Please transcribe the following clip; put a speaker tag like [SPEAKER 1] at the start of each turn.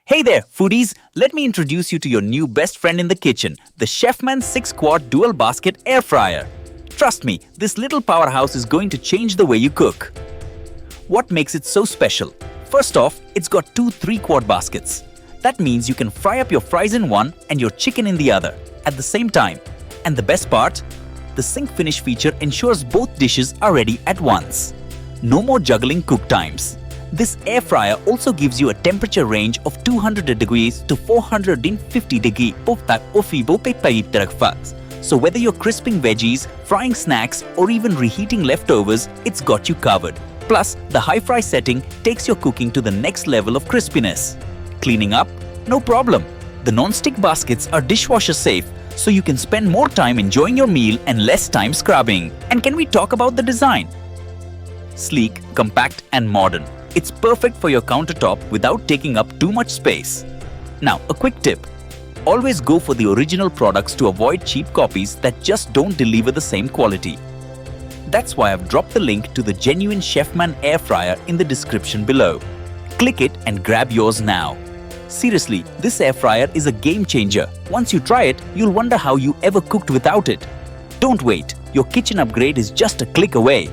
[SPEAKER 1] Hey there, foodies! Let me introduce you to your new best friend in the kitchen, the Chefman 6-quart dual basket air fryer. Trust me, this little powerhouse is going to change the way you cook. What makes it so special? First off, it's got two 3-quart baskets. That means you can fry up your fries in one and your chicken in the other at the same time. And the best part? The sync finish feature ensures both dishes are ready at once. No more juggling cook times. This air fryer also gives you a temperature range of 200 degrees to 450 degrees. So whether you're crisping veggies, frying snacks, or even reheating leftovers, it's got you covered. Plus, the Hi-Fry setting takes your cooking to the next level of crispiness. Cleaning up? No problem. The non-stick baskets are dishwasher safe, so you can spend more time enjoying your meal and less time scrubbing. And can we talk about the design? Sleek, compact, and modern. It's perfect for your countertop without taking up too much space. Now, a quick tip. Always go for the original products to avoid cheap copies that just don't deliver the same quality. That's why I've dropped the link to the genuine Chefman air fryer in the description below. Click it and grab yours now. Seriously, this air fryer is a game changer. Once you try it, you'll wonder how you ever cooked without it. Don't wait. Your kitchen upgrade is just a click away.